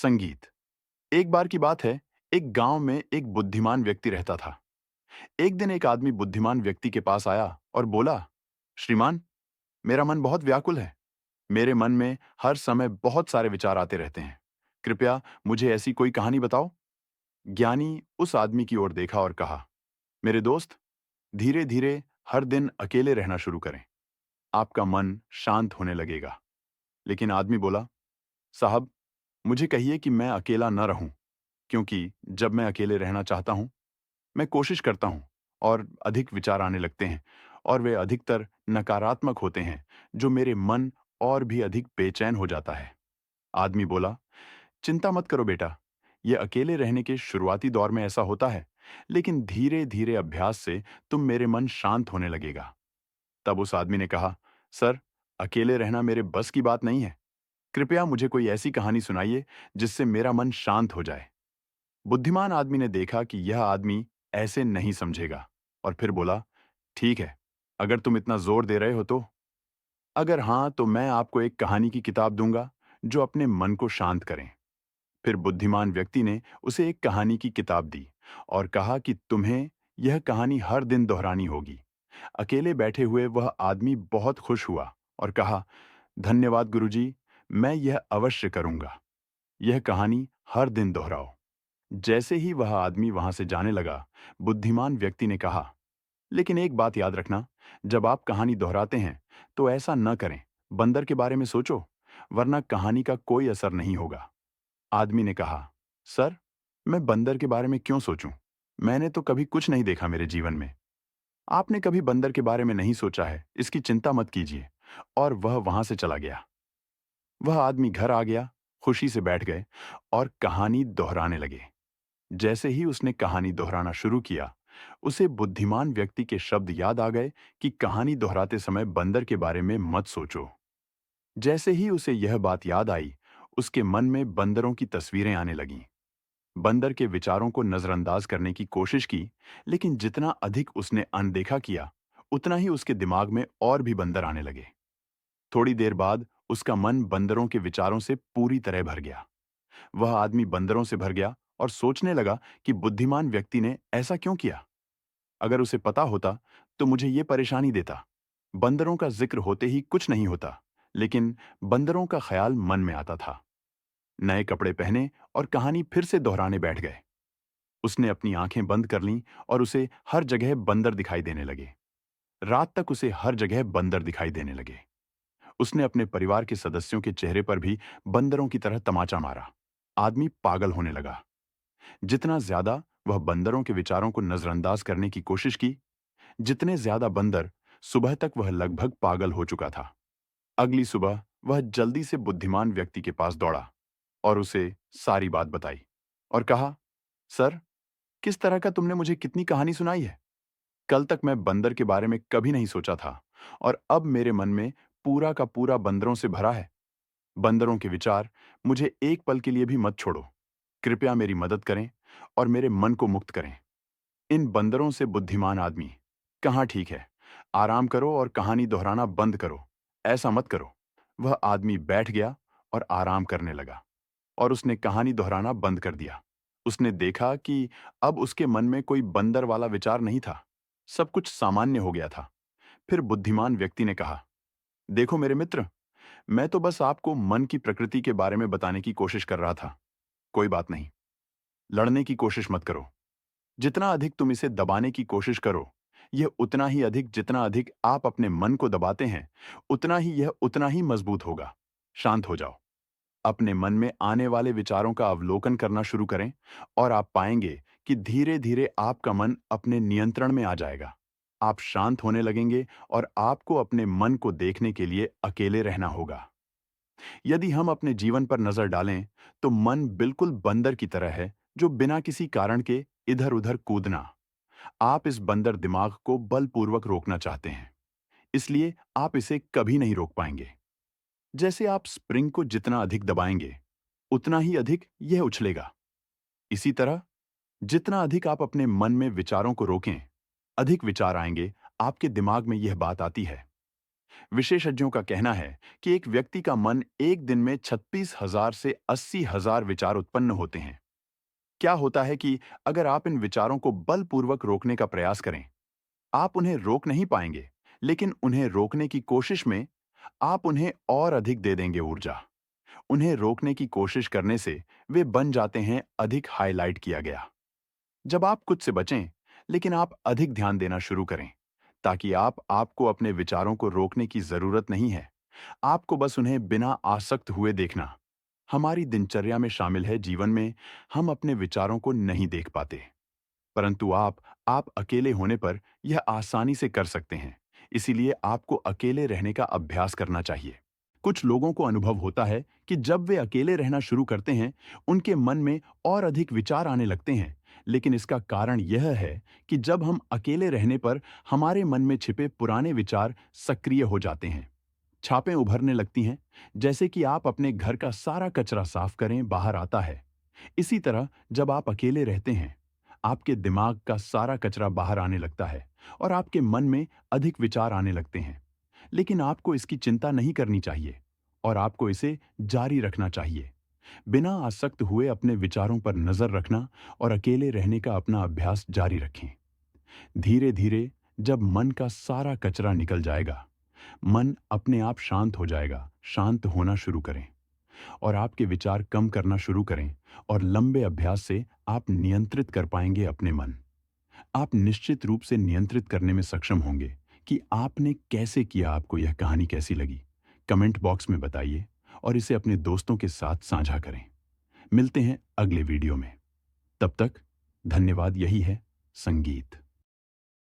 संगीत। एक बार की बात है, एक गांव में एक बुद्धिमान व्यक्ति रहता था। एक दिन एक आदमी बुद्धिमान व्यक्ति के पास आया और बोला, श्रीमान, मेरा मन बहुत व्याकुल है। मेरे मन में हर समय बहुत सारे विचार आते रहते हैं। कृपया मुझे ऐसी कोई कहानी बताओ। ज्ञानी उस आदमी की ओर देखा और कहा, मेरे दोस्त, धीरे धीरे हर दिन अकेले रहना शुरू करें। आपका मन शांत होने लगेगा। लेकिन आदमी बोला, साहब, मुझे कहिए कि मैं अकेला न रहूं, क्योंकि जब मैं अकेले रहना चाहता हूं, मैं कोशिश करता हूं और अधिक विचार आने लगते हैं, और वे अधिकतर नकारात्मक होते हैं, जो मेरे मन और भी अधिक बेचैन हो जाता है। आदमी बोला, चिंता मत करो बेटा, यह अकेले रहने के शुरुआती दौर में ऐसा होता है, लेकिन धीरे धीरे अभ्यास से तुम मेरे मन शांत होने लगेगा। तब उस आदमी ने कहा, सर, अकेले रहना मेरे बस की बात नहीं है। कृपया मुझे कोई ऐसी कहानी सुनाइए जिससे मेरा मन शांत हो जाए। बुद्धिमान आदमी ने देखा कि यह आदमी ऐसे नहीं समझेगा, और फिर बोला, ठीक है, अगर तुम इतना जोर दे रहे हो तो। अगर हाँ, तो मैं आपको एक कहानी की किताब दूंगा जो अपने मन को शांत करें। फिर बुद्धिमान व्यक्ति ने उसे एक कहानी की किताब दी और कहा कि तुम्हें यह कहानी हर दिन दोहरानी होगी। अकेले बैठे हुए वह आदमी बहुत खुश हुआ और कहा, धन्यवाद गुरुजी, मैं यह अवश्य करूंगा। यह कहानी हर दिन दोहराओ। जैसे ही वह आदमी वहां से जाने लगा, बुद्धिमान व्यक्ति ने कहा, लेकिन एक बात याद रखना, जब आप कहानी दोहराते हैं तो ऐसा न करें, बंदर के बारे में सोचो, वरना कहानी का कोई असर नहीं होगा। आदमी ने कहा, सर, मैं बंदर के बारे में क्यों सोचूं? मैंने तो कभी कुछ नहीं देखा मेरे जीवन में। आपने कभी बंदर के बारे में नहीं सोचा है, इसकी चिंता मत कीजिए। और वह वहां से चला गया। वह आदमी घर आ गया, खुशी से बैठ गए और कहानी दोहराने लगे। जैसे ही उसने कहानी दोहराना शुरू किया, उसे बुद्धिमान व्यक्ति के शब्द याद आ गए कि कहानी दोहराते समय बंदर के बारे में मत सोचो। जैसे ही उसे यह बात याद आई, उसके मन में बंदरों की तस्वीरें आने लगीं। बंदर के विचारों को नजरअंदाज करने की कोशिश की, लेकिन जितना अधिक उसने अनदेखा किया, उतना ही उसके दिमाग में और भी बंदर आने लगे। थोड़ी देर बाद उसका मन बंदरों के विचारों से पूरी तरह भर गया। वह आदमी बंदरों से भर गया और सोचने लगा कि बुद्धिमान व्यक्ति ने ऐसा क्यों किया। अगर उसे पता होता तो मुझे ये परेशानी देता। बंदरों का जिक्र होते ही कुछ नहीं होता, लेकिन बंदरों का ख्याल मन में आता था। नए कपड़े पहने और कहानी फिर से दोहराने बैठ गए। उसने अपनी आंखें बंद कर लीं और उसे हर जगह बंदर दिखाई देने लगे। रात तक उसे हर जगह बंदर दिखाई देने लगे। उसने अपने परिवार के सदस्यों के चेहरे पर भी बंदरों की तरह तमाचा मारा। आदमी पागल होने लगा। जितना ज्यादा वह बंदरों के विचारों को नजरअंदाज करने की कोशिश की, जितने ज्यादा बंदर, सुबह तक वह लगभग पागल हो चुका था। अगली सुबह वह जल्दी से बुद्धिमान व्यक्ति के पास दौड़ा और उसे सारी बात बताई और कहा, सर, किस तरह का तुमने मुझे कितनी कहानी सुनाई है। कल तक मैं बंदर के बारे में कभी नहीं सोचा था, और अब मेरे मन में पूरा का पूरा बंदरों से भरा है। बंदरों के विचार मुझे एक पल के लिए भी मत छोड़ो। कृपया मेरी मदद करें और मेरे मन को मुक्त करें। इन बंदरों से बुद्धिमान आदमी, कहाँ ठीक है। आराम करो और कहानी दोहराना बंद करो। ऐसा मत करो। वह आदमी बैठ गया और आराम करने लगा, और उसने कहानी दोहराना बंद कर दिया। उसने देखा कि अब उसके मन में कोई बंदर वाला विचार नहीं था। सब कुछ सामान्य हो गया था। फिर बुद्धिमान व्यक्ति ने कहा, देखो मेरे मित्र, मैं तो बस आपको मन की प्रकृति के बारे में बताने की कोशिश कर रहा था। कोई बात नहीं। लड़ने की कोशिश मत करो। जितना अधिक तुम इसे दबाने की कोशिश करो, यह उतना ही अधिक, जितना अधिक आप अपने मन को दबाते हैं, उतना ही यह उतना ही मजबूत होगा। शांत हो जाओ। अपने मन में आने वाले विचारों का अवलोकन करना शुरू करें, और आप पाएंगे कि धीरे धीरे आपका मन अपने नियंत्रण में आ जाएगा। आप शांत होने लगेंगे और आपको अपने मन को देखने के लिए अकेले रहना होगा। यदि हम अपने जीवन पर नजर डालें, तो मन बिल्कुल बंदर की तरह है, जो बिना किसी कारण के इधर उधर कूदना। आप इस बंदर दिमाग को बलपूर्वक रोकना चाहते हैं, इसलिए आप इसे कभी नहीं रोक पाएंगे। जैसे आप स्प्रिंग को जितना अधिक दबाएंगे, उतना ही अधिक यह उछलेगा। इसी तरह जितना अधिक आप अपने मन में विचारों को रोकें, अधिक विचार आएंगे। आपके दिमाग में यह बात आती है, विशेषज्ञों का कहना है कि एक व्यक्ति का मन एक दिन में 36,000 से 80,000 विचार उत्पन्न होते हैं। क्या होता है कि अगर आप इन विचारों को बलपूर्वक रोकने का प्रयास करें, आप उन्हें रोक नहीं पाएंगे, लेकिन उन्हें रोकने की कोशिश में आप उन्हें और अधिक दे देंगे ऊर्जा। उन्हें रोकने की कोशिश करने से वे बन जाते हैं अधिक हाईलाइट किया गया। जब आप खुद से बचें, लेकिन आप अधिक ध्यान देना शुरू करें, ताकि आपको अपने विचारों को रोकने की जरूरत नहीं है। आपको बस उन्हें बिना आसक्त हुए देखना। हमारी दिनचर्या में शामिल है जीवन में हम अपने विचारों को नहीं देख पाते, परंतु आप अकेले होने पर यह आसानी से कर सकते हैं। इसीलिए आपको अकेले रहने का अभ्यास करना चाहिए। कुछ लोगों को अनुभव होता है कि जब वे अकेले रहना शुरू करते हैं, उनके मन में और अधिक विचार आने लगते हैं। लेकिन इसका कारण यह है कि जब हम अकेले रहने पर हमारे मन में छिपे पुराने विचार सक्रिय हो जाते हैं। छापें उभरने लगती हैं, जैसे कि आप अपने घर का सारा कचरा साफ करें, बाहर आता है। इसी तरह जब आप अकेले रहते हैं, आपके दिमाग का सारा कचरा बाहर आने लगता है और आपके मन में अधिक विचार आने लगते हैं। लेकिन आपको इसकी चिंता नहीं करनी चाहिए और आपको इसे जारी रखना चाहिए। बिना आसक्त हुए अपने विचारों पर नजर रखना और अकेले रहने का अपना अभ्यास जारी रखें। धीरे धीरे जब मन का सारा कचरा निकल जाएगा, मन अपने आप शांत हो जाएगा। शांत होना शुरू करें और आपके विचार कम करना शुरू करें, और लंबे अभ्यास से आप नियंत्रित कर पाएंगे अपने मन। आप निश्चित रूप से नियंत्रित करने में सक्षम होंगे। कि आपने कैसे किया, आपको यह कहानी कैसी लगी, कमेंट बॉक्स में बताइए और इसे अपने दोस्तों के साथ साझा करें। मिलते हैं अगले वीडियो में। तब तक धन्यवाद। यही है संगीत।